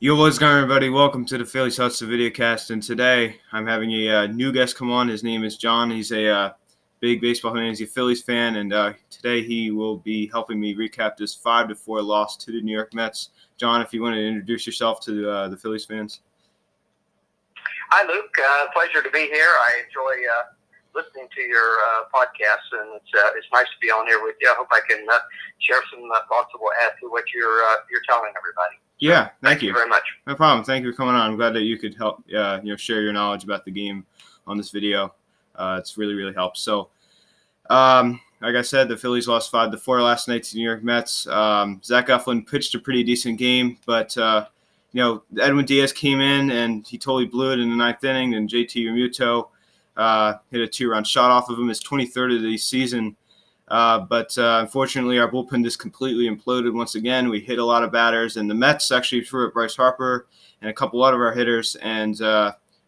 Yo, what's going on, everybody? Welcome to the Phillies the Vidcast, and today I'm having a new guest come on. His name is John. He's a big baseball fan. He's a Phillies fan, and today he will be helping me recap this 5-4 loss to the New York Mets. John, if you want to introduce yourself to the Phillies fans. Hi, Luke. Pleasure to be here. I enjoy listening to your podcast, and it's nice to be on here with you. I hope I can share some thoughts of what you're telling everybody. Yeah, thank you very much. No problem. Thank you for coming on. I'm glad that you could help, share your knowledge about the game on this video. It's really helps. So, like I said, the Phillies lost 5-4 last night to the New York Mets. Zach Eflin pitched a pretty decent game, but Edwin Diaz came in and he totally blew it in the ninth inning. And JT Realmuto hit a 2-run shot off of him, his 23rd of the season. But unfortunately, our bullpen just completely imploded once again. We hit a lot of batters, and the Mets actually threw at Bryce Harper and a couple of our hitters. And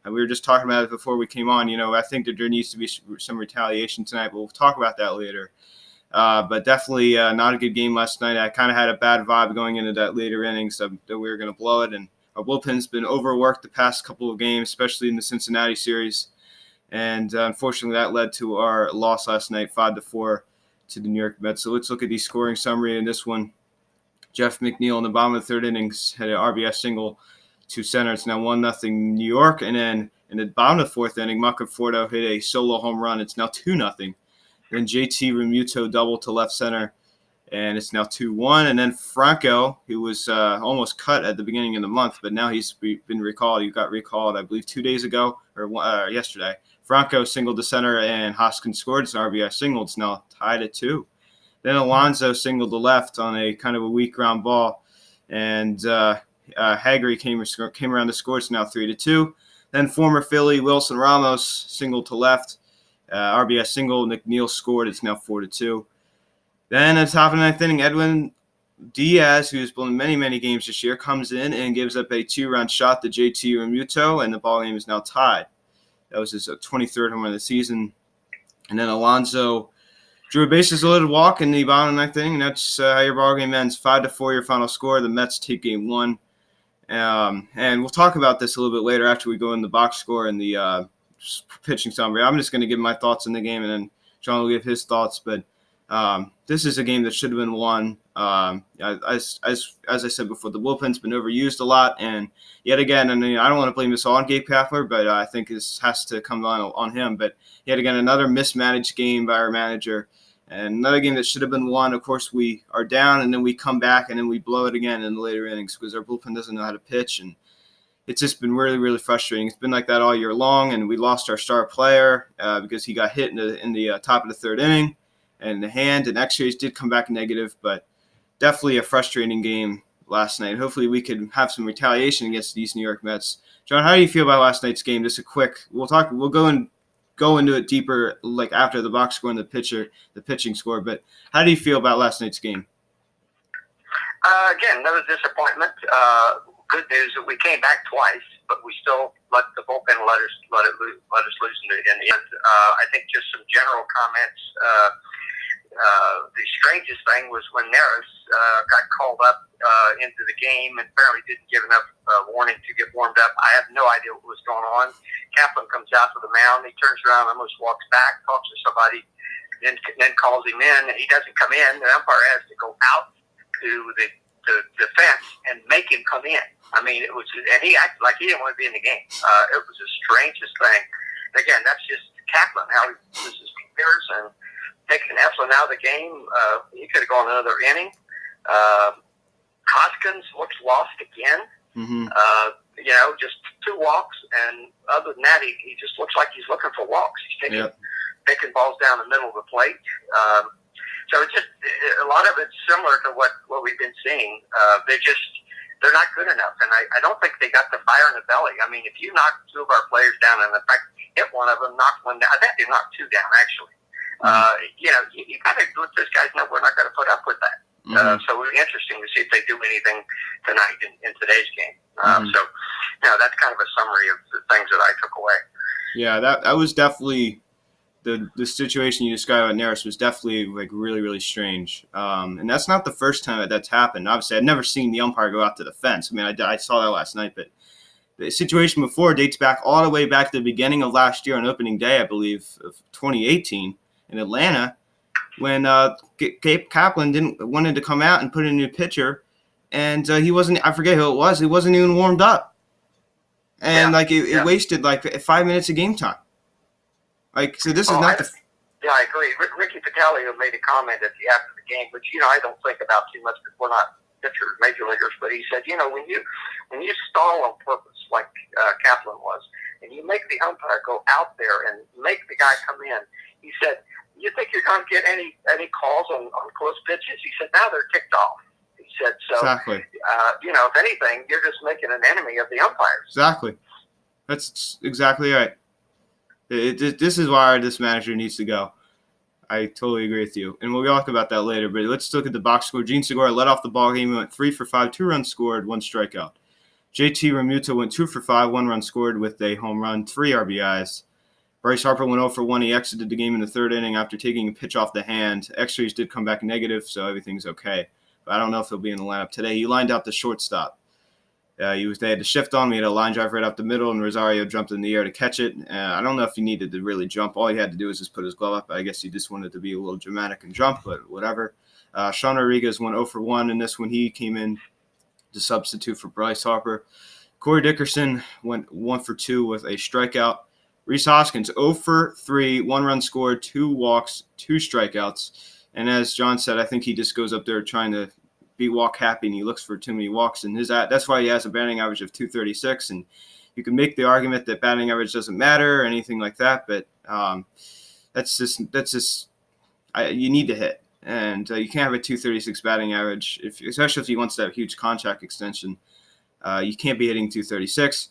we were just talking about it before we came on. I think that there needs to be some retaliation tonight, but we'll talk about that later. But definitely not a good game last night. I kind of had a bad vibe going into that later innings that we were going to blow it. And our bullpen's been overworked the past couple of games, especially in the Cincinnati series. And unfortunately, that led to our loss last night, 5-4. To the New York Mets. So let's look at the scoring summary in this one. Jeff McNeil in the bottom of the third innings had an RBI single to center. It's now 1-0 New York. And then in the bottom of the fourth inning, Conforto hit a solo home run. It's now 2-0. Then JT Realmuto double to left center, and it's now 2-1. And then Franco, who was almost cut at the beginning of the month, but now he's been recalled. He got recalled, I believe, 2 days ago or yesterday. Franco singled to center, and Hoskins scored. It's an RBI single. It's now tied at 2. Then Alonso singled to left on a kind of a weak ground ball, and Haggerty came around to score. It's now 3-2. Then former Philly Wilson Ramos singled to left, RBI single. McNeil scored. It's now 4-2. Then at the top of the ninth inning, Edwin Diaz, who's blown many games this year, comes in and gives up a 2-run shot to JT Realmuto, and the ball game is now tied. That was his 23rd home run of the season. And then Alonso drew a bases-loaded walk in the bottom of the ninth inning, and that's how your ball game ends. 5-4, your final score. The Mets take game 1. And we'll talk about this a little bit later after we go in the box score and the pitching summary. I'm just going to give my thoughts in the game, and then John will give his thoughts. But this is a game that should have been won. As I said before, the bullpen's been overused a lot, and yet again, and I don't want to blame this all on Gabe Kapler, but I think this has to come on him. But yet again, another mismanaged game by our manager, and another game that should have been won. Of course, we are down, and then we come back, and then we blow it again in the later innings because our bullpen doesn't know how to pitch, and it's just been really frustrating. It's been like that all year long, and we lost our star player because he got hit in the top of the third inning. And the hand and X-rays did come back negative, but definitely a frustrating game last night. Hopefully we could have some retaliation against these New York Mets. John, how do you feel about last night's game? Just a quick, we'll go into it deeper, like after the box score and the pitching score. But how do you feel about last night's game? Again, another disappointment. Good news that we came back twice, but we still let the bullpen let us lose in the end. I think just some general comments. The strangest thing was when Neris got called up into the game and apparently didn't give enough warning to get warmed up. I have no idea what was going on. Kaplan comes out to the mound. He turns around, almost walks back, talks to somebody, then calls him in. He doesn't come in. The umpire has to go out to the fence and make him come in. I mean, it was, and he acted like he didn't want to be in the game. It was the strangest thing. Again, that's just Kaplan, how this is players and taking Eflin out of the game. He could have gone another inning. Hoskins looks lost again. Mm-hmm. Just 2 walks, and other than that, he just looks like he's looking for walks. He's taking balls down the middle of the plate. So it's just a lot of it's similar to what we've been seeing. They're not good enough, and I don't think they got the fire in the belly. I mean, if you knock 2 of our players down, and in fact hit one of them, knocked one down, I think they knocked 2 down actually. You got to let those guys know we're not going to put up with that. So it'll be interesting to see if they do anything tonight in today's game. So, that's kind of a summary of the things that I took away. Yeah, that was definitely the situation you described at Neris was definitely like really, really strange. And that's not the first time that's happened. Obviously, I've never seen the umpire go out to the fence. I mean, I saw that last night, but the situation before dates back all the way back to the beginning of last year on opening day, I believe, of 2018 in Atlanta, when Gabe Kaplan wanted to come out and put in a new pitcher, and he wasn't. I forget who it was. He wasn't even warmed up, and it wasted like 5 minutes of game time. Like, so this is not the. Yeah, I agree. Ricky Patelio made a comment after the game, which I don't think about too much because we're not pitchers, major leaguers. But he said, when you stall on purpose like Kaplan was, and you make the umpire go out there and make the guy come in, he said, you think you're going to get any calls on close pitches? He said, now they're ticked off. He said, so exactly. If anything, you're just making an enemy of the umpires. Exactly. That's exactly right. This is why this manager needs to go. I totally agree with you. And we'll talk about that later, but let's look at the box score. Gene Segura led off the ball game. He went 3 for 5, 2 runs scored, 1 strikeout. JT Realmuto went 2 for 5, 1 run scored with a home run, 3 RBIs. Bryce Harper went 0 for 1. He exited the game in the third inning after taking a pitch off the hand. X-rays did come back negative, so everything's okay. But I don't know if he'll be in the lineup today. He lined out the shortstop. They had to shift on me. He had a line drive right up the middle, and Rosario jumped in the air to catch it. I don't know if he needed to really jump. All he had to do was just put his glove up. I guess he just wanted to be a little dramatic and jump, but whatever. Sean Rodriguez went 0 for 1 in this one. He came in to substitute for Bryce Harper. Corey Dickerson went 1 for 2 with a strikeout. Rhys Hoskins 0 for 3, 1 run scored, 2 walks, 2 strikeouts. And as John said, I think he just goes up there trying to be walk happy, and he looks for too many walks. And that's why he has a batting average of 236. And you can make the argument that batting average doesn't matter or anything like that, but that's just you need to hit. And you can't have a 236 batting average, especially if he wants that huge contract extension. You can't be hitting 236.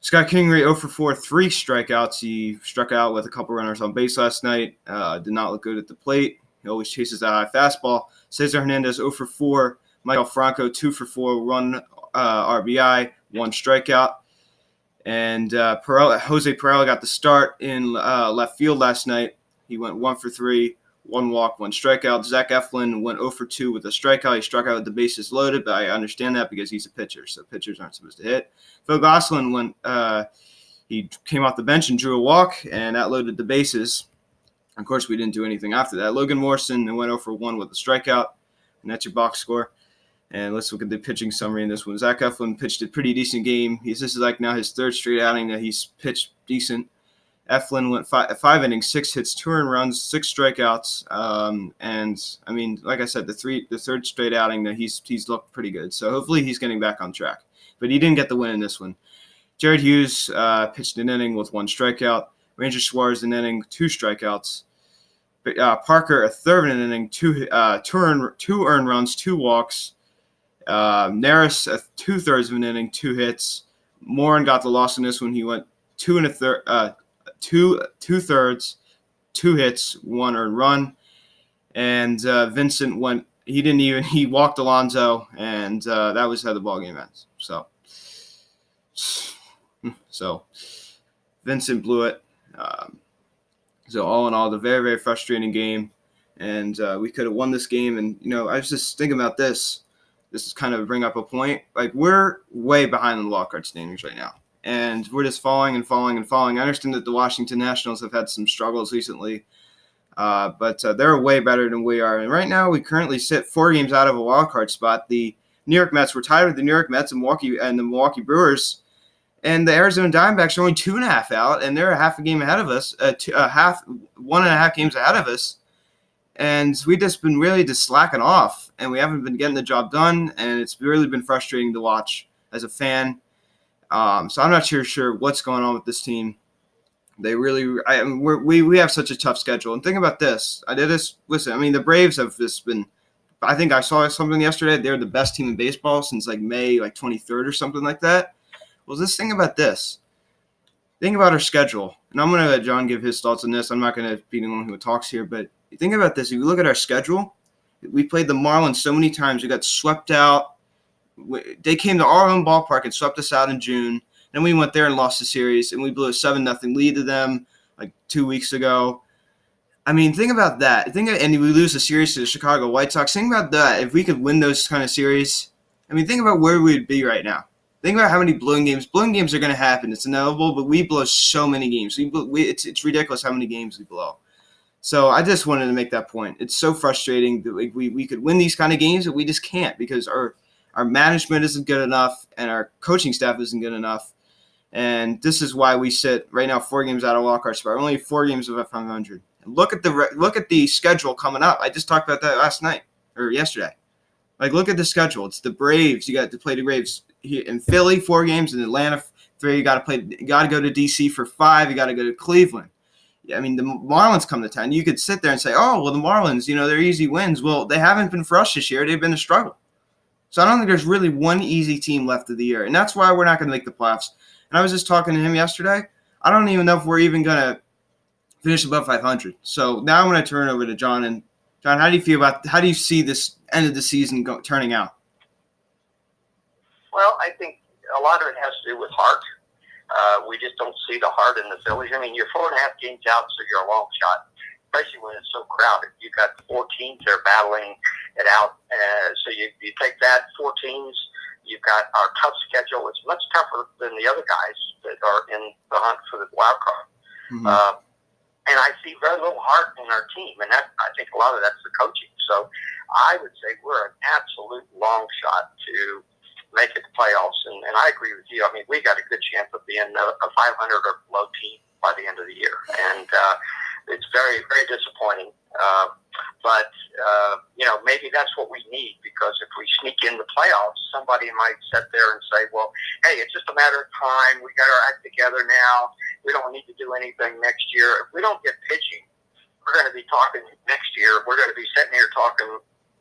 Scott Kingery 0 for 4, 3 strikeouts. He struck out with a couple runners on base last night. Did not look good at the plate. He always chases that high fastball. Cesar Hernandez 0 for 4. Michael Franco 2 for 4, 1 RBI, 1 strikeout. And Jose Perella got the start in left field last night. He went 1 for 3, 1 walk, 1 strikeout. Zach Eflin went 0 for 2 with a strikeout. He struck out with the bases loaded, but I understand that because he's a pitcher, so pitchers aren't supposed to hit. Phil Gosselin he came off the bench and drew a walk, and that loaded the bases. Of course, we didn't do anything after that. Logan Morrison went 0 for 1 with a strikeout, and that's your box score. And let's look at the pitching summary in this one. Zach Eflin pitched a pretty decent game. This is like now his third straight outing that he's pitched decent. Eflin went 5 innings, 6 hits, 2 earned runs, 6 strikeouts. And I mean, like I said, the third straight outing that he's looked pretty good. So hopefully he's getting back on track. But he didn't get the win in this one. Jared Hughes pitched an inning with 1 strikeout. Ranger Suarez an inning, 2 strikeouts. Parker a third of an inning, 2 earned runs, 2 walks. Neris 2/3 of an inning, 2 hits. Morin got the loss in this one. He went 2 2/3, 2 hits, 1 earned run. And Vincent he walked Alonso, and that was how the ball game ends. So Vincent blew it. So all in all, a very, very frustrating game. And we could have won this game. And, I was just thinking about this. This is kind of bring up a point. Like, we're way behind in the wildcard standings right now. And we're just falling and falling and falling. I understand that the Washington Nationals have had some struggles recently. But they're way better than we are. And right now, we currently sit 4 games out of a wildcard spot. The New York Mets, we're tied with the New York Mets and the Milwaukee Brewers. And the Arizona Diamondbacks are only 2.5 out, and they're a half a game ahead of us, 1.5 games ahead of us. And we've just been really just slacking off, and we haven't been getting the job done, and it's really been frustrating to watch as a fan. So I'm not sure what's going on with this team. They really we have such a tough schedule. And think about this. The Braves have just been – I think I saw something yesterday. They're the best team in baseball since like May 23rd or something like that. Well, just think about this. Think about our schedule. And I'm going to let John give his thoughts on this. I'm not going to be the one who talks here. But think about this. If you look at our schedule, we played the Marlins so many times. We got swept out. They came to our own ballpark and swept us out in June. Then we went there and lost the series. And we blew a 7-0 lead to them like 2 weeks ago. I mean, think about that. And we lose a series to the Chicago White Sox. Think about that. If we could win those kind of series, I mean, think about where we'd be right now. Think about how many blowing games. Blowing games are going to happen. It's inevitable, but we blow so many games. It's ridiculous how many games we blow. So I just wanted to make that point. It's so frustrating that we could win these kind of games, but we just can't because our management isn't good enough and our coaching staff isn't good enough. And this is why we sit right now 4 games out of wild card spot. We're only 4 games of 500. Look at the schedule coming up. I just talked about that last night or yesterday. Like, look at the schedule. It's the Braves. You got to play the Braves here in Philly 4 games, in Atlanta 3. You got to go to DC for 5. You got to go to Cleveland. I mean, the Marlins come to town. You could sit there and say, "Oh, well, the Marlins, they're easy wins." Well, they haven't been for us this year. They've been a struggle. So I don't think there's really one easy team left of the year, and that's why we're not going to make the playoffs. And I was just talking to him yesterday. I don't even know if we're even going to finish above 500. So now I'm going to turn over to John. And John, how do you see this end of the season turning out? Well, I think a lot of it has to do with heart. We just don't see the heart in the Phillies. I mean, you're 4.5 games out, so you're a long shot, especially when it's so crowded. You've got 4 teams that are battling it out. So you take that, 4 teams. You've got our tough schedule. It's much tougher than the other guys that are in the hunt for the wild card. Mm-hmm. And I see very little heart in our team, and I think a lot of that's the coaching. So I would say we're an absolute long shot to make it to playoffs, and I agree with you. I mean, we got a good chance of being a 500 or below team by the end of the year, and it's very, very disappointing. But maybe that's what we need, because if we sneak in the playoffs, somebody might sit there and say, well, hey, it's just a matter of time. We got our act together now. We don't need to do anything next year. If we don't get pitching, we're going to be talking next year. We're going to be sitting here talking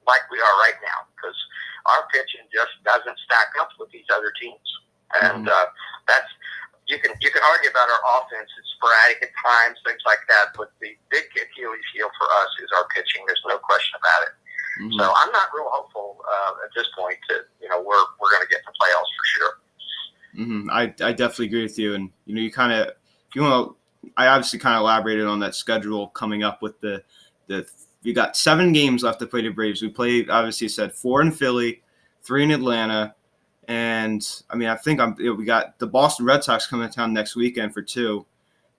like we are right now, because our pitching just doesn't stack up with these other teams. And that's, you can argue about our offense. It's sporadic at times, things like that. But the big Achilles heel for us is our pitching. There's no question about it. Mm-hmm. So I'm not real hopeful at this point that we're going to get in the playoffs for sure. Mm-hmm. I definitely agree with you. And you kind of, if you want to, I obviously kind of elaborated on that schedule coming up with the we got 7 games left to play the Braves. We played, obviously, said 4 in Philly, 3 in Atlanta. And, I mean, I think we got the Boston Red Sox coming to town next weekend for 2.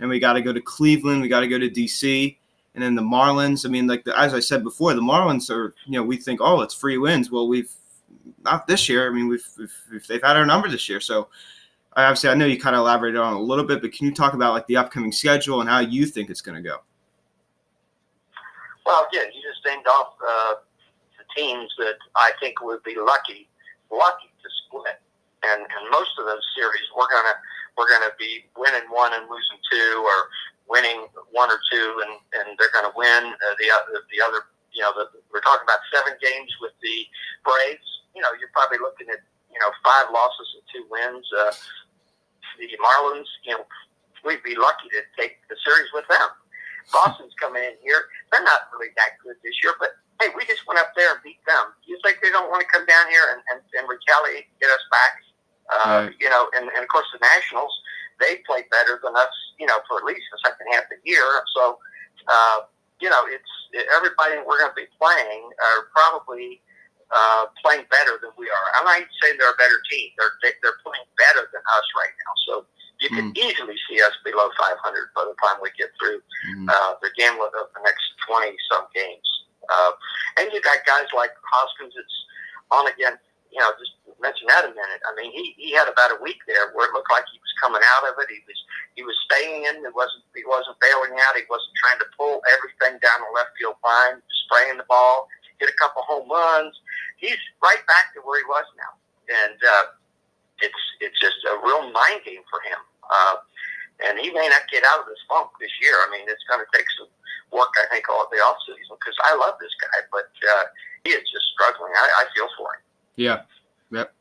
And we got to go to Cleveland. We got to go to D.C. And then the Marlins. I mean, as I said before, the Marlins are, we think, oh, it's free wins. Well, we've not this year. I mean, they've had our number this year. So, obviously, I know you kind of elaborated on it a little bit, but can you talk about, the upcoming schedule and how you think it's going to go? Well, again, you just named off the teams that I think would be lucky to split, and most of those series we're gonna be winning 1 and losing 2, or winning 1 or 2 and they're gonna win the other. We're talking about 7 games with the Braves. You're probably looking at 5 losses and 2 wins. The Marlins, we'd be lucky to take the series with them. Boston's coming in here. They're not really that good this year, but hey, we just went up there and beat them. You think they don't want to come down here and retaliate and get us back? Right. And of course the Nationals, they play better than us, for at least the second half of the year. So, it's everybody we're going to be playing are probably playing better than we are. I'm not saying they're a better team. They're playing better than us right now. So you can easily see us below 500 by the time we get through the gambit of the next 20-some games. And you got guys like Hoskins that's on again. Just mention that a minute. I mean, he had about a week there where it looked like he was coming out of it. He was staying in. He wasn't bailing out. He wasn't trying to pull everything down the left field line, spraying the ball, hit a couple home runs. He's right back to where he was now. And it's just a real mind game for him. And he may not get out of this funk this year. I mean, it's going to take some work, I think, all the offseason, because I love this guy, but he is just struggling. I feel for him. Yeah. Yep.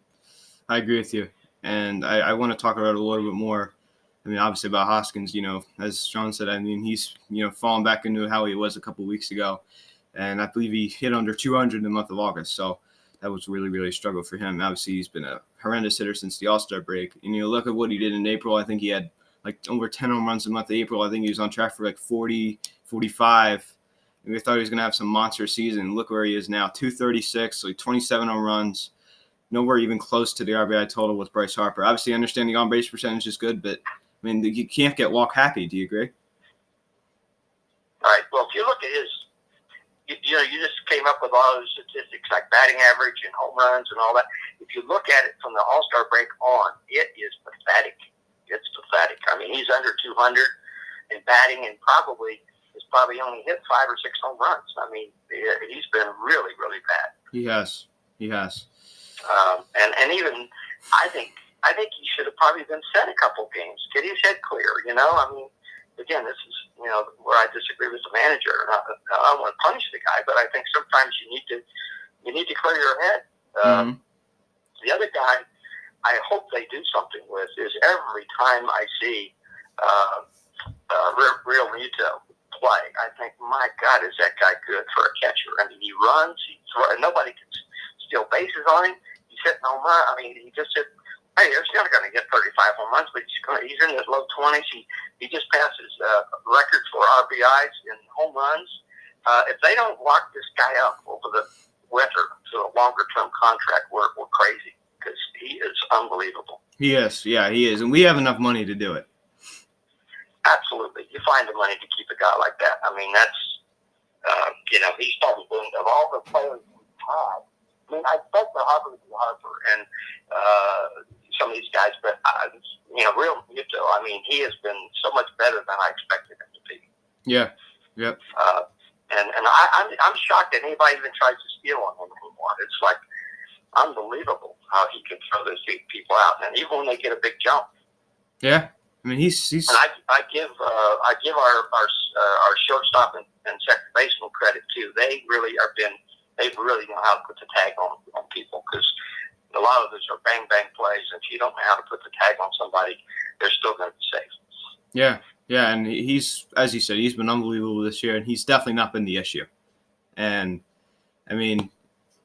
I agree with you. And I want to talk about it a little bit more. I mean, obviously about Hoskins, as Sean said, I mean, he's, fallen back into how he was a couple of weeks ago. And I believe he hit under 200 in the month of August. So that was really, really a struggle for him. Obviously, he's been a horrendous hitter since the All-Star break. And look at what he did in April. I think he had over 10 home runs in the month of April. I think he was on track for 40 45. And we thought he was going to have some monster season. Look where he is now, 236, like 27 home runs. Nowhere even close to the RBI total with Bryce Harper. Obviously, I understand the on-base percentage is good, but, I mean, you can't get walk happy. Do you agree? All right. Well, if you look at his, you just came up with all those statistics like batting average and home runs and all that. If you look at it from the All-Star break on, it is pathetic. It's pathetic. I mean, he's under 200 in batting and has probably only hit 5 or 6 home runs. I mean, he's been really, really bad. He has. And even I think he should have probably been set a couple games, get his head clear. I mean, again, this is where I disagree with the manager. I don't want to punish the guy, but I think sometimes you need to clear your head. The other guy, I hope they do something with is every time I see Real Muto play, I think, my God, is that guy good for a catcher? I mean, he runs, nobody can steal bases on him. He's hitting home run. I mean, he just hit. Hey, he's not going to get 35 home runs, but he's in his low 20s. He just passed his record for RBIs and home runs. If they don't lock this guy up over the winter to a longer-term contract, we're crazy because he is unbelievable. He is. Yeah, he is. And we have enough money to do it. Absolutely. You find the money to keep a guy like that. I mean, that's, he's probably been, of all the players we've had, I mean, I expect the Harper to be Harper and some of these guys, but, Real Muto, I mean, he has been so much better than I expected him to be. Yeah. Yep. And I'm shocked that anybody even tries to steal on him anymore. It's like unbelievable how he can throw those people out, and even when they get a big jump. Yeah. I mean, he's. And I give our shortstop and second baseman credit too. They really know how to put the tag on people because a lot of those are bang bang plays. And if you don't know how to put the tag on somebody, they're still going to be safe. Yeah, and he's, as you said, he's been unbelievable this year, and he's definitely not been the issue. And I mean,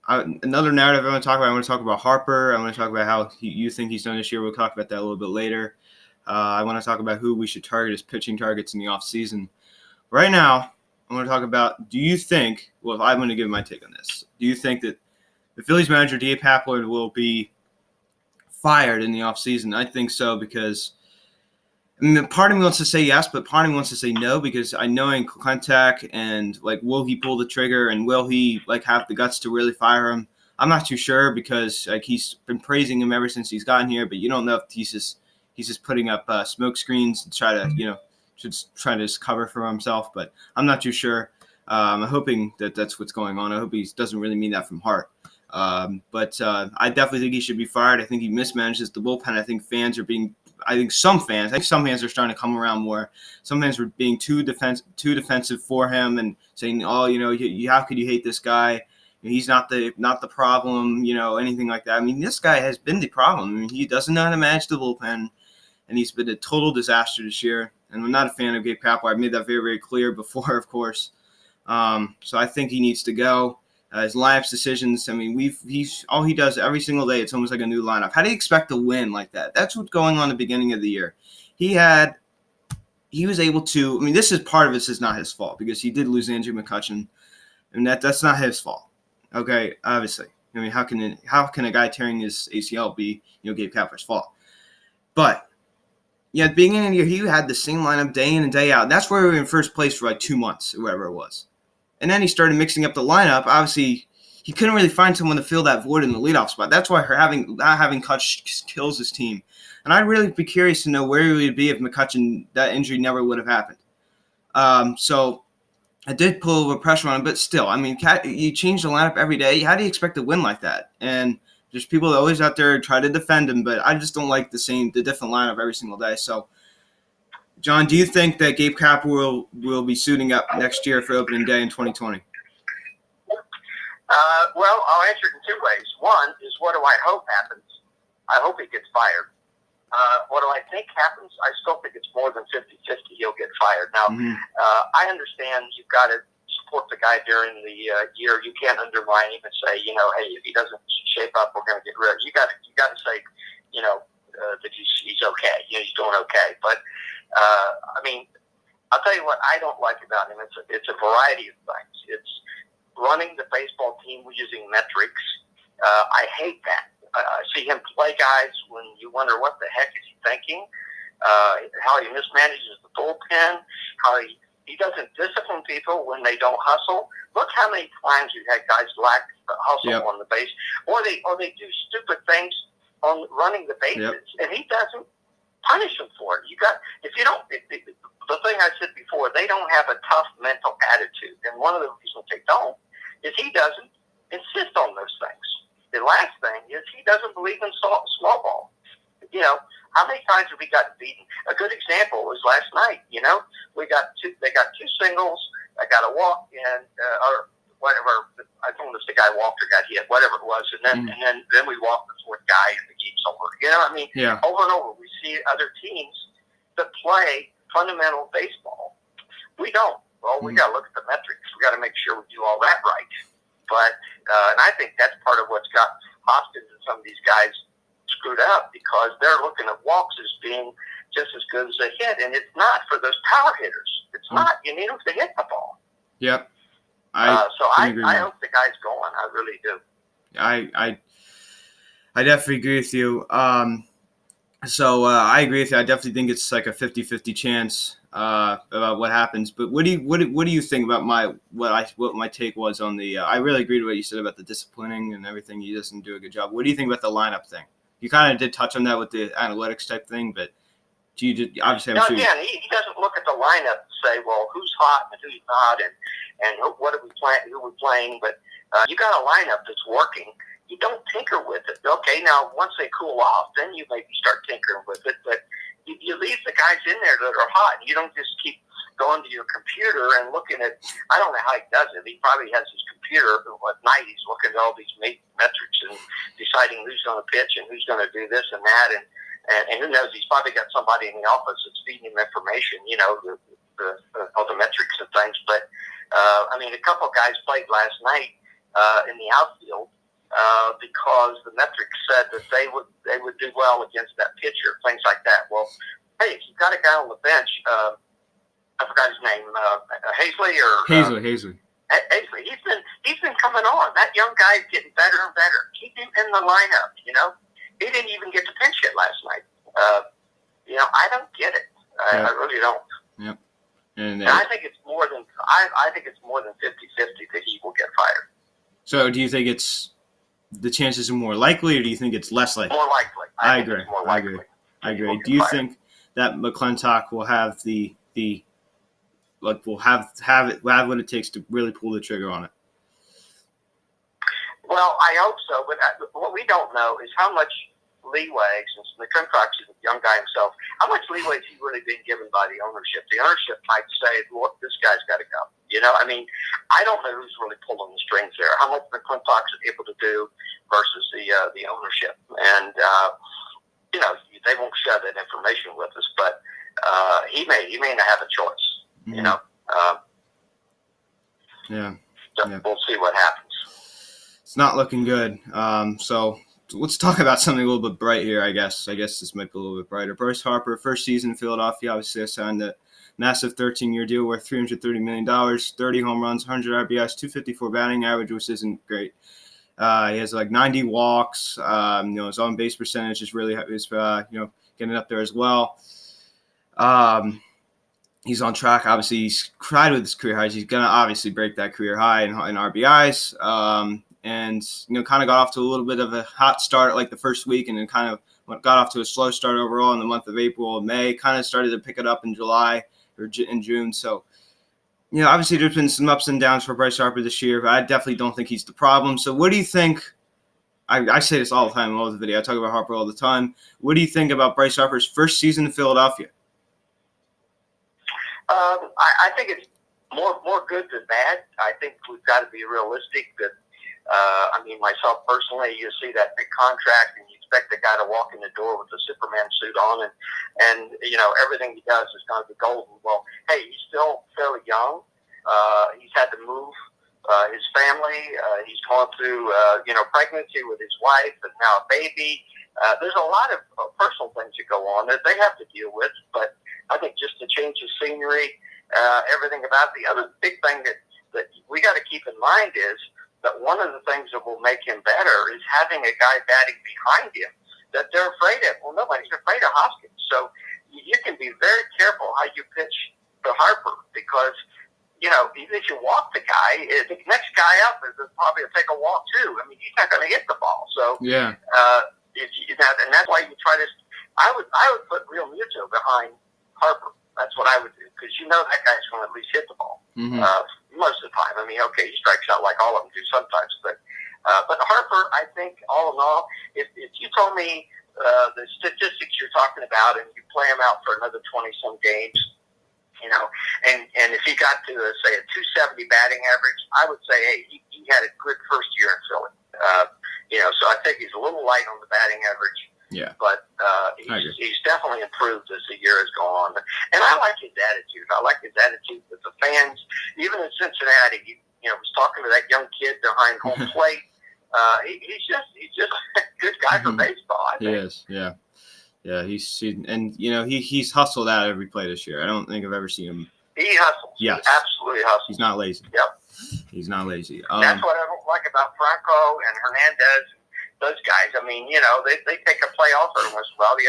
another narrative I want to talk about. I want to talk about Harper. I want to talk about how you think he's done this year. We'll talk about that a little bit later. I want to talk about who we should target as pitching targets in the offseason. Right now, I want to talk about, do you think, well, I'm going to give my take on this. Do you think that the Phillies manager, Gabe Kapler, will be fired in the offseason? I think so because, I mean, part of me wants to say yes, but part of me wants to say no because I know in contact and, will he pull the trigger and will he, have the guts to really fire him? I'm not too sure because, he's been praising him ever since he's gotten here, but you don't know if he's just putting up smoke screens to try to, just cover for himself. But I'm not too sure. I'm hoping that that's what's going on. I hope he doesn't really mean that from heart. But I definitely think he should be fired. I think he mismanages the bullpen. I think some fans are starting to come around more. Some fans were being too defensive for him and saying, oh, how could you hate this guy? He's not the problem, anything like that. I mean, this guy has been the problem. I mean, he doesn't know how to manage the bullpen, and he's been a total disaster this year. And I'm not a fan of Gabe Kapler. I've made that very, very clear before, of course. So I think he needs to go. His lineup decisions, I mean, he's all he does every single day. It's almost like a new lineup. How do you expect to win like that? That's what's going on at the beginning of the year. He was able to. I mean, this is part of this is not his fault because he did lose Andrew McCutchen, and that's not his fault. Okay, obviously. I mean, how can a guy tearing his ACL be Gabe Kapler's fault? But at the beginning of the year, he had the same lineup day in and day out. And that's where we were in first place for 2 months, or whatever it was. And then he started mixing up the lineup. Obviously, he couldn't really find someone to fill that void in the leadoff spot. That's why not having Kutch kills his team. And I'd really be curious to know where he would be if McCutchen, that injury never would have happened. So I did pull a little pressure on him, but still, I mean, you change the lineup every day. How do you expect to win like that? And there's people that always out there try to defend him, but I just don't like the different lineup every single day. So, John, do you think that Gabe Kapler will be suiting up next year for opening day in 2020? Well, I'll answer it in 2 ways. One is, what do I hope happens? I hope he gets fired. What do I think happens? I still think it's more than 50-50 he'll get fired. Now, I understand you've got to support the guy during the year. You can't undermine him and say, hey, if he doesn't shape up, we're going to get rid of him. You got to say, that he's okay. He's doing okay. But I mean, I'll tell you what I don't like about him. It's a variety of things. It's running the baseball team using metrics. I hate that. I see him play guys when you wonder what the heck is he thinking. How he mismanages the bullpen. How he doesn't discipline people when they don't hustle. Look how many times we've had guys lack hustle on the base, or they do stupid things on running the bases, and he doesn't punish them for it. The thing I said before, they don't have a tough mental attitude, and one of the reasons they don't is he doesn't insist on those things. The last thing is he doesn't believe in small ball. How many times have we gotten beaten? A good example was last night. They got two singles. I got a walk and or whatever. I don't know if the guy walked or got hit, whatever it was, and then we walked the fourth guy and the game's over. Over and over we see other teams that play fundamental baseball. We don't. Well, we got to look at the metrics. We got to make sure we do all that right. But and I think that's part of what's got Hoskins and some of these guys screwed up, because they're looking at walks as being just as good as a hit, and it's not for those power hitters. It's not. You need them to hit the ball. Yep. I hope the guy's going. I really do. I definitely agree with you. So I agree with you. I definitely think it's like a 50-50 chance about what happens. But what do you think about what my take was on the? I really agreed with what you said about the disciplining and everything. He doesn't do a good job. What do you think about the lineup thing? You kind of did touch on that with the analytics type thing, but obviously I'm sure. Again, he doesn't look at the lineup and say, well, who's hot and who's not, and what are we playing, who we're playing. But you got a lineup that's working. You don't tinker with it. Okay, now once they cool off, then you maybe start tinkering with it. But you leave the guys in there that are hot. You don't just keep going to your computer and looking at. I don't know how he does it. He probably has his computer at night. He's looking at all these metrics and deciding who's going to pitch and who's going to do this and that. And who knows? He's probably got somebody in the office that's feeding him information. All the metrics and things. But a couple guys played last night in the outfield. Because the metrics said that they would do well against that pitcher, things like that. Well, hey, if you've got a guy on the bench, I forgot his name, Hazley or Hazley. Hazley. He's been coming on. That young guy's getting better and better. Keep him in the lineup. He didn't even get to pinch hit last night. I don't get it. I really don't. Yep. And I think it's more than 50-50 that he will get fired. So, do you think the chances are more likely, or do you think it's less likely? More likely. I agree. I agree. Do you think that McClintock will have will have what it takes to really pull the trigger on it? Well, I hope so. But what we don't know is how much leeway, since McClintock's a young guy himself, how much leeway is he really being given by the ownership? The ownership might say, "Look, this guy's got to go." I don't know who's really pulling the strings there. How much McClintock's able to do versus the ownership, and they won't share that information with us, but he may not have a choice. Mm-hmm. So we'll see what happens. It's not looking good. So let's talk about something a little bit bright here, I guess. This might be a little bit brighter. Bryce Harper, first season in Philadelphia, obviously signed a massive 13-year deal worth $330 million, 30 home runs, 100 RBIs, 254 batting average, which isn't great. He has like 90 walks. His on-base percentage is really getting up there as well. He's on track. Obviously, he's cried with his career highs. He's going to obviously break that career high in RBIs. And kind of got off to a little bit of a hot start like the first week, and then kind of got off to a slow start overall in the month of April and May. Kind of started to pick it up in July or in June. So, obviously there's been some ups and downs for Bryce Harper this year, but I definitely don't think he's the problem. So what do you think? I say this all the time in all the video. I talk about Harper all the time. What do you think about Bryce Harper's first season in Philadelphia? I think it's more good than bad. I think we've got to be realistic that, myself personally, you see that big contract and you expect the guy to walk in the door with a Superman suit on and everything he does is going to be golden. Well, hey, he's still fairly young. He's had to move his family. He's gone through, pregnancy with his wife and now a baby. There's a lot of personal things that go on that they have to deal with, but I think just to change the scenery everything about it. The other big thing that we got to keep in mind is that one of the things that will make him better is having a guy batting behind him that they're afraid of. Well, nobody's afraid of Hoskins. So you can be very careful how you pitch to Harper because, even if you walk the guy, the next guy up is probably will take a walk too. I mean, he's not going to hit the ball. So, yeah. And that's why you try to. I would put Real Muto behind Harper. That's what I would do because that guy's going to at least hit the ball most of the time. I mean, okay, he strikes out like all of them do sometimes, but Harper, I think all in all, if you told me the statistics you're talking about and you play him out for another 20-some games. And if he got to, say, a 270 batting average, I would say, hey, he had a good first year in Philly. So I think he's a little light on the batting average. Yeah. But he's definitely improved as the year has gone on. And I like his attitude. I like his attitude with the fans. Even in Cincinnati, he was talking to that young kid behind home plate. He's just a good guy for baseball, I think. He is, yeah. Yeah, he's hustled out every play this year. I don't think I've ever seen him. He hustles. Yes. He absolutely hustles. He's not lazy. Yep. He's not lazy. That's what I don't like about Franco and Hernandez. Those guys, I mean, they take a play off every once in a while. The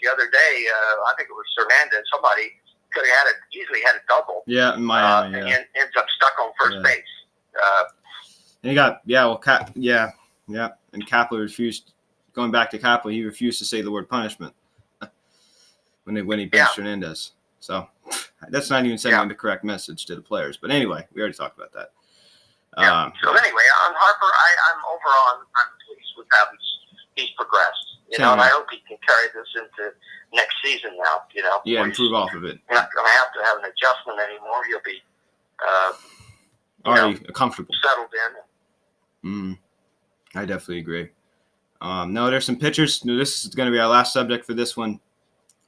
other day, I think it was Hernandez. Somebody could have easily had a double. Yeah, in Miami. And ends up stuck on first base. And he got and Kapler refused. Going back to Kapler, he refused to say the word punishment when he benched Hernandez. So that's not even sending the correct message to the players. But anyway, we already talked about that. So anyway, on Harper, I'm pleased with how he's progressed. And I hope he can carry this into next season now. Yeah, improve off of it. You're not going to have to have an adjustment anymore. You'll be already comfortable, settled in. I definitely agree. No, there's some pitchers. No, this is going to be our last subject for this one.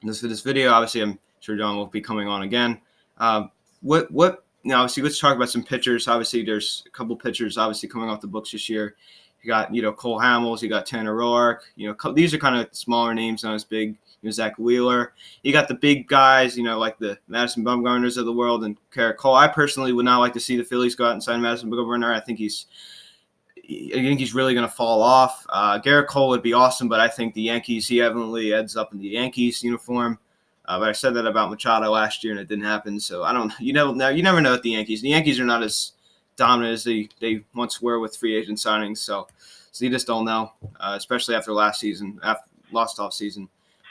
For this video, obviously, I'm sure John will be coming on again. Obviously, let's talk about some pitchers. Obviously, there's a couple pitchers obviously coming off the books this year. You got, Cole Hamels. You got Tanner Roark. These are kind of smaller names, not as big. Zach Wheeler. You got the big guys, like the Madison Bumgarners of the world and Garrett Cole. I personally would not like to see the Phillies go out and sign Madison Bumgarner. I think he's really going to fall off. Garrett Cole would be awesome, but I think the Yankees, he evidently ends up in the Yankees uniform. But I said that about Machado last year, and it didn't happen. So I don't. You never know with the Yankees. The Yankees are not as dominant as they once were with free agent signings. So you just don't know, especially after last season, lost off season.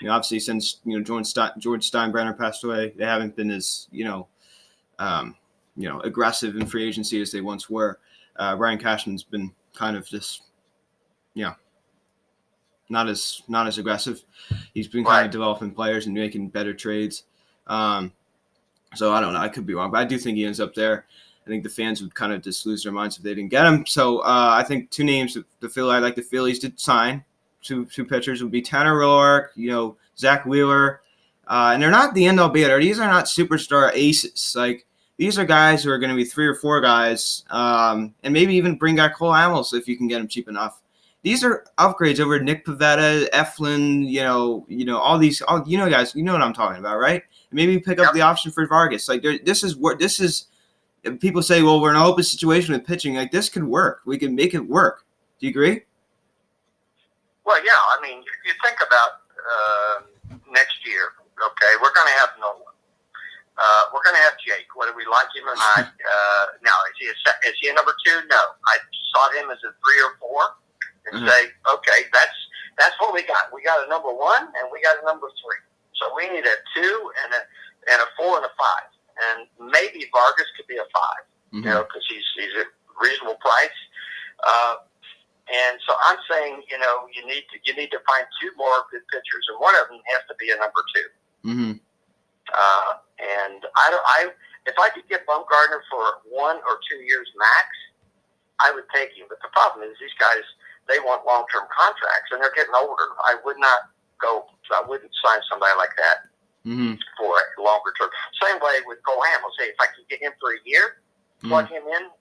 Obviously since George Steinbrenner passed away, they haven't been as aggressive in free agency as they once were. Ryan Cashman's been kind of just not as aggressive. He's been kind of developing players and making better trades. So I don't know. I could be wrong, but I do think he ends up there. I think the fans would kind of just lose their minds if they didn't get him. So I think two names the Phillies did sign. Two pitchers would be Tanner Roark, Zach Wheeler, and they're not the end all be all. These are not superstar aces. Like these are guys who are going to be 3 or 4 guys, and maybe even bring back Cole Hamels if you can get him cheap enough. These are upgrades over Nick Pivetta, Eflin, all these, guys, you know what I'm talking about, right? And maybe pick up the option for Vargas. Like this is. People say, well, we're in an open situation with pitching. Like this could work. We can make it work. Do you agree? Well, yeah. I mean, you think about next year. Okay, we're going to have Nolan. We're going to have Jake, whether we like him or not. Now, is he a number 2? No. I saw him as a 3 or 4 and say, okay, that's what we got. We got a number 1 and we got a number 3. So we need a 2 and a 4 and a 5. And maybe Vargas could be a 5, because he's a reasonable price. And so I'm saying, you need to find 2 more good pitchers, and one of them has to be a number 2. Mm-hmm. And if I could get Bumgarner for 1 or 2 years max, I would take him. But the problem is these guys, they want long-term contracts, and they're getting older. I wouldn't sign somebody like that for a longer term. Same way with Cole Hamels. Say, if I could get him for a year, plug him in,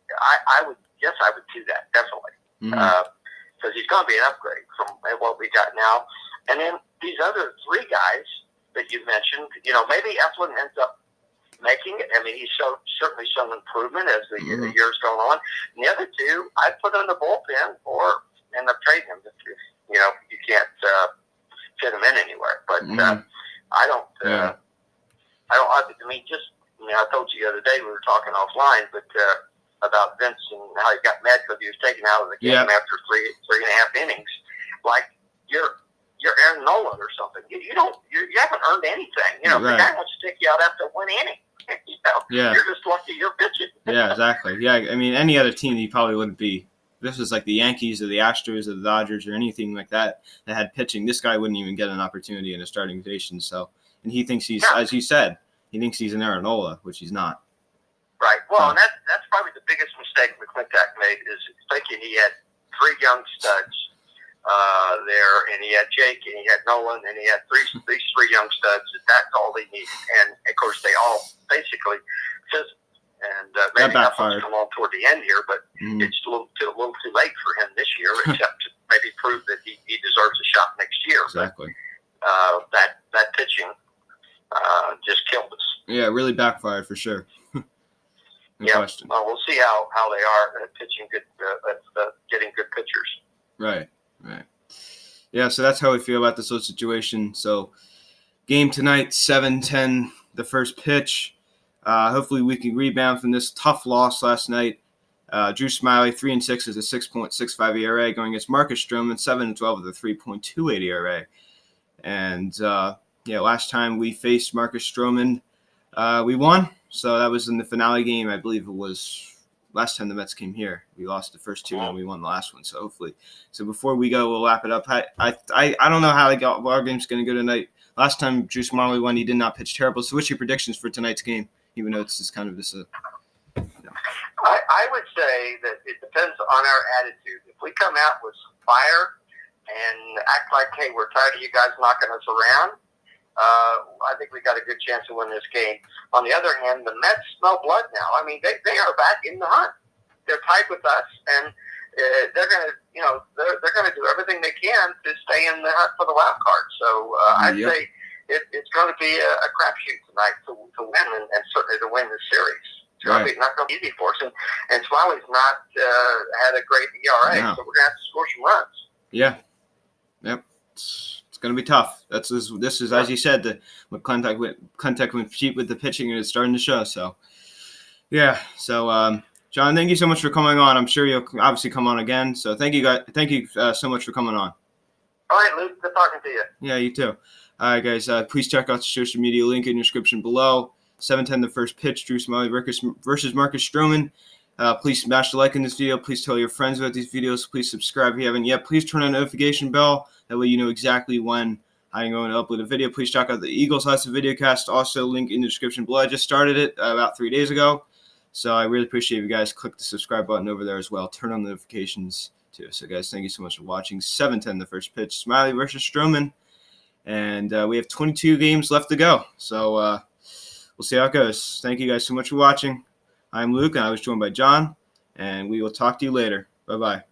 I would do that, definitely. Because he's going to be an upgrade from what we got now. And then these other 3 guys that you mentioned, maybe Eflin ends up making it. I mean, he's certainly shown improvement as the years go on. And the other two, I put in the bullpen or end up trading him if you can't fit him in anywhere. But I don't. I mean, I told you the other day we were talking offline, but about Vince and how he got mad because he was taken out of the game after three and a half innings. Like you're Aaron Nola or something. You haven't earned anything. The guy wants to take you out after one inning. You're just lucky you're pitching. Yeah, exactly. Yeah, I mean, any other team he probably wouldn't be. This was like the Yankees or the Astros or the Dodgers or anything like that had pitching. This guy wouldn't even get an opportunity in a starting rotation. So, and he thinks he's, as you said, he thinks he's an Aaron Nola, which he's not. Right. Well, and that's probably the biggest mistake McClintock made is thinking he had three young studs there, and he had Jake, and he had Nolan, and he had these three young studs. That's all they needed, and of course they all basically fizzled. And maybe nothing's come on toward the end here, but it's a little too late for him this year, except to maybe prove that he deserves a shot next year. Exactly. But that pitching just killed us. Yeah, it really backfired for sure. No question. Well, we'll see how they are at pitching good, getting good pitchers. Right. Yeah, so that's how we feel about this whole situation. So, game tonight, 7:10, the first pitch. Hopefully we can rebound from this tough loss last night. Drew Smyly, 3-6 is a 6.65 ERA, going against Marcus Stroman, 7-12 with a 3.28 ERA. And last time we faced Marcus Stroman, we won. So that was in the finale game. I believe it was last time the Mets came here. We lost the first two and we won the last one. So hopefully. So before we go, we'll wrap it up. I don't know how our game's going to go tonight. Last time Drew Smyly won, he did not pitch terrible. So what's your predictions for tonight's game? Even though it's just kind of this. I would say that it depends on our attitude. If we come out with some fire and act like, hey, we're tired of you guys knocking us around, I think we got a good chance to win this game. On the other hand, the Mets smell blood now. I mean, they are back in the hunt. They're tied with us, and they're going to, they're going to do everything they can to stay in the hunt for the wild card. So I'd say it's going to be a crapshoot tonight to win, and certainly to win the series. It's going to be not going to be easy for us, and Smiley's not had a great ERA, so we're going to have to score some runs. Yeah. Yep. It's going to be tough. This is as you said, the contact with the pitching, and it's starting to show. So, yeah. So, John, thank you so much for coming on. I'm sure you'll obviously come on again. So, thank you guys. Thank you so much for coming on. All right, Luke. Good talking to you. Yeah, you too. All right, guys. Please check out the social media link in the description below. 7:10 the first pitch. Drew Smyly versus Marcus Stroman. Please smash the like in this video. Please tell your friends about these videos. Please subscribe if you haven't yet. Please turn on the notification bell. That way you know exactly when I'm going to upload a video. Please check out the Eagles House of Vidcast. Also, link in the description below. I just started it about 3 days ago. So I really appreciate you guys. Click the subscribe button over there as well. Turn on the notifications too. So, guys, thank you so much for watching. 7:10 the first pitch. Smyly versus Stroman. And we have 22 games left to go. So we'll see how it goes. Thank you guys so much for watching. I'm Luke, and I was joined by John, and we will talk to you later. Bye-bye.